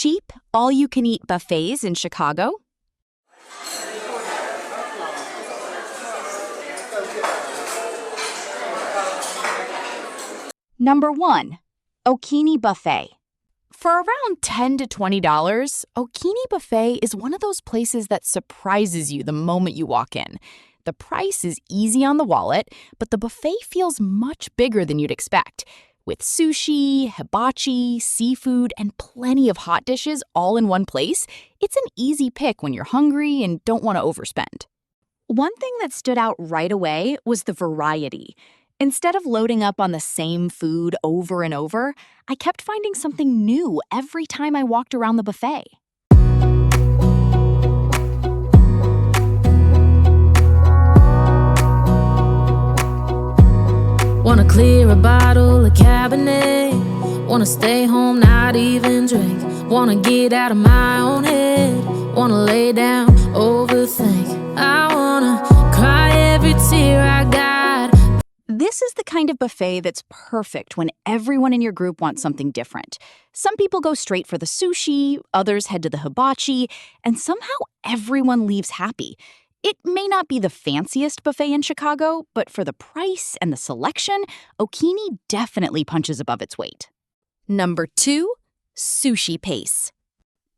cheap, all-you-can-eat buffets in Chicago? Number 1. Okini Buffet. For around $10 to $20, Okini Buffet is one of those places that surprises you the moment you walk in. The price is easy on the wallet, but the buffet feels much bigger than you'd expect, with sushi, hibachi, seafood, and plenty of hot dishes all in one place. It's an easy pick when you're hungry and don't want to overspend. One thing that stood out right away was the variety. Instead of loading up on the same food over and over, I kept finding something new every time I walked around the buffet. Wanna clear a bottle of Cabernet. Wanna stay home, not even drink. Wanna get out of my own head. Wanna lay down, overthink. I wanna cry every tear I got. This is the kind of buffet that's perfect when everyone in your group wants something different. Some people go straight for the sushi, others head to the hibachi, and somehow everyone leaves happy. It may not be the fanciest buffet in Chicago, but for the price and the selection, Okini definitely punches above its weight. Number 2, Sushi Pace.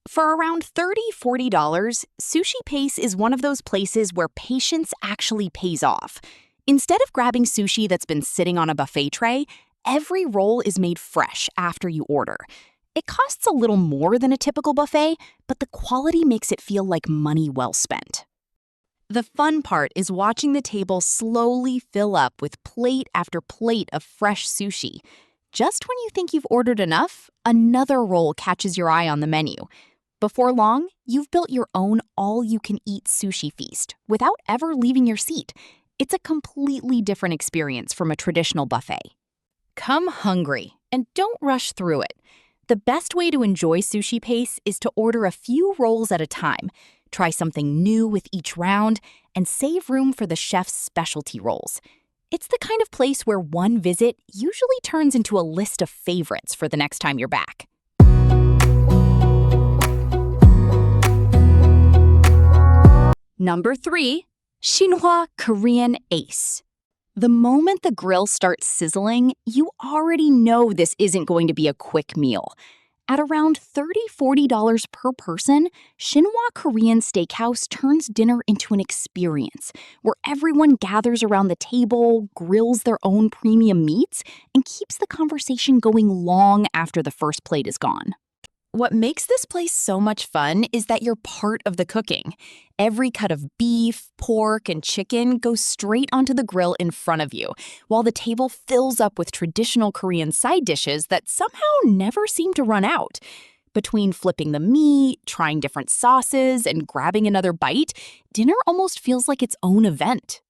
For around $30, $40, Sushi Pace is one of those places where patience actually pays off. Instead of grabbing sushi that's been sitting on a buffet tray, every roll is made fresh after you order. It costs a little more than a typical buffet, but the quality makes it feel like money well spent. The fun part is watching the table slowly fill up with plate after plate of fresh sushi. Just when you think you've ordered enough, another roll catches your eye on the menu. Before long, you've built your own all-you-can-eat sushi feast without ever leaving your seat. It's a completely different experience from a traditional buffet. Come hungry and don't rush through it. The best way to enjoy Sushi Pace is to order a few rolls at a time. Try something new with each round, and save room for the chef's specialty rolls. It's the kind of place where one visit usually turns into a list of favorites for the next time you're back. Number 3, Shinhwa Korean AYCE. The moment the grill starts sizzling, you already know this isn't going to be a quick meal. At around $30, $40 per person, Shinhwa Korean Steakhouse turns dinner into an experience where everyone gathers around the table, grills their own premium meats, and keeps the conversation going long after the first plate is gone. What makes this place so much fun is that you're part of the cooking. Every cut of beef, pork, and chicken goes straight onto the grill in front of you, while the table fills up with traditional Korean side dishes that somehow never seem to run out. Between flipping the meat, trying different sauces, and grabbing another bite, dinner almost feels like its own event.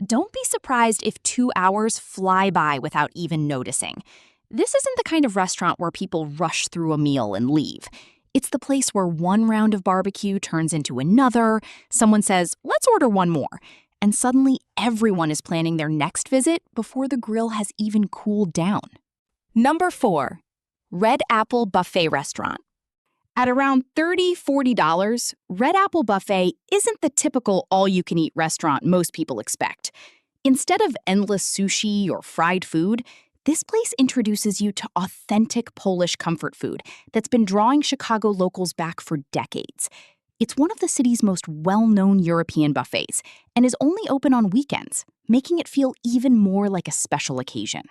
Don't be surprised if 2 hours fly by without even noticing. This isn't the kind of restaurant where people rush through a meal and leave. It's the place where one round of barbecue turns into another, someone says, "Let's order one more," and suddenly everyone is planning their next visit before the grill has even cooled down. Number 4, Red Apple Buffet Restaurant. At around $30, $40, Red Apple Buffet isn't the typical all-you-can-eat restaurant most people expect. Instead of endless sushi or fried food, this place introduces you to authentic Polish comfort food that's been drawing Chicago locals back for decades. It's one of the city's most well-known European buffets and is only open on weekends, making it feel even more like a special occasion.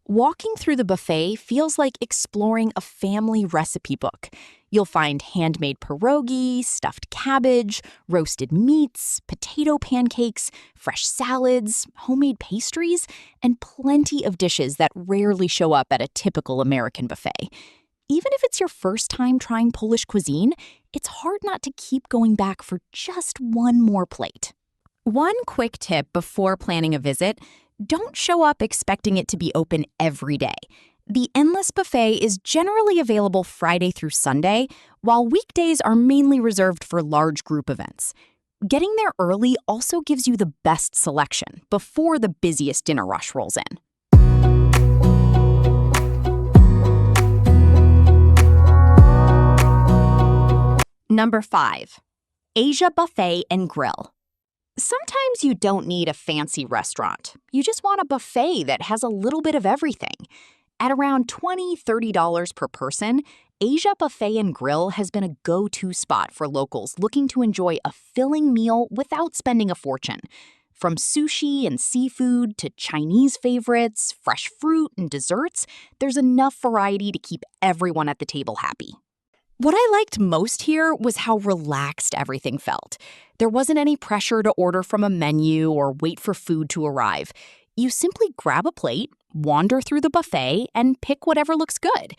Walking through the buffet feels like exploring a family recipe book. You'll find handmade pierogi, stuffed cabbage, roasted meats, potato pancakes, fresh salads, homemade pastries, and plenty of dishes that rarely show up at a typical American buffet. Even if it's your first time trying Polish cuisine, it's hard not to keep going back for just one more plate. One quick tip before planning a visit: don't show up expecting it to be open every day. The Endless Buffet is generally available Friday through Sunday, while weekdays are mainly reserved for large group events. Getting there early also gives you the best selection before the busiest dinner rush rolls in. Number 5. Asia Buffet and Grill. Sometimes you don't need a fancy restaurant. You just want a buffet that has a little bit of everything. At around $20–$30 per person, Asia Buffet and Grill has been a go-to spot for locals looking to enjoy a filling meal without spending a fortune. From sushi and seafood to Chinese favorites, fresh fruit and desserts, there's enough variety to keep everyone at the table happy. What I liked most here was how relaxed everything felt. There wasn't any pressure to order from a menu or wait for food to arrive. You simply grab a plate, wander through the buffet, and pick whatever looks good.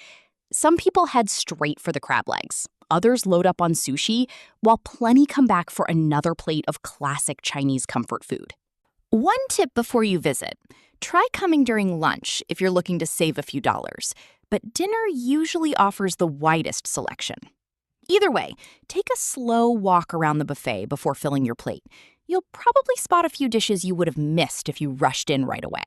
Some people head straight for the crab legs. Others load up on sushi, while plenty come back for another plate of classic Chinese comfort food. One tip before you visit: try coming during lunch if you're looking to save a few dollars, but dinner usually offers the widest selection. Either way, take a slow walk around the buffet before filling your plate. You'll probably spot a few dishes you would have missed if you rushed in right away.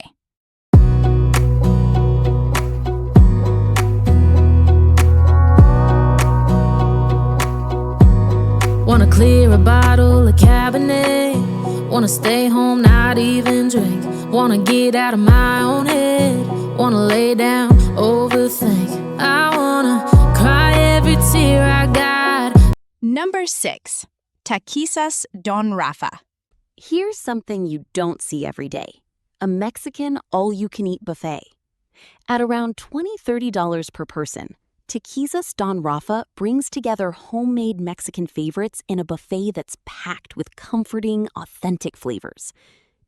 Wanna clear a bottle of Cabernet. Wanna stay home, not even drink. Wanna get out of my own head. Wanna lay down, overthink. I wanna cry every tear I got. Number 6. Taquizas Don Rafa. Here's something you don't see every day: a Mexican all-you-can-eat buffet. At around $20–$30 per person, Taquizas Don Rafa brings together homemade Mexican favorites in a buffet that's packed with comforting, authentic flavors.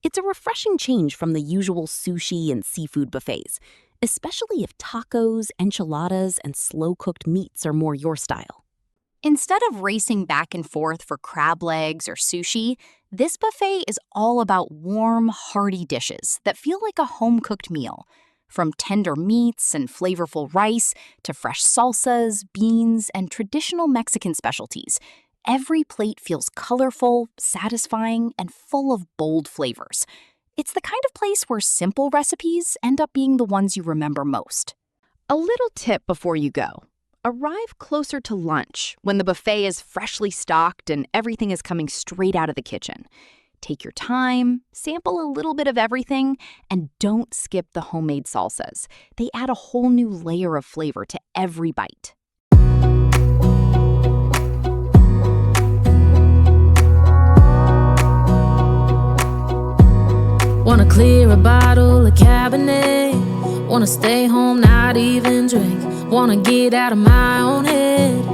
It's a refreshing change from the usual sushi and seafood buffets, especially if tacos, enchiladas, and slow-cooked meats are more your style. Instead of racing back and forth for crab legs or sushi, this buffet is all about warm, hearty dishes that feel like a home-cooked meal. From tender meats and flavorful rice to fresh salsas, beans, and traditional Mexican specialties, every plate feels colorful, satisfying, and full of bold flavors. It's the kind of place where simple recipes end up being the ones you remember most. A little tip before you go: arrive closer to lunch when the buffet is freshly stocked and everything is coming straight out of the kitchen. Take your time, sample a little bit of everything, and don't skip the homemade salsas. They add a whole new layer of flavor to every bite. Wanna clear a bottle of Cabernet. Wanna stay home, not even drink. Wanna get out of my own head.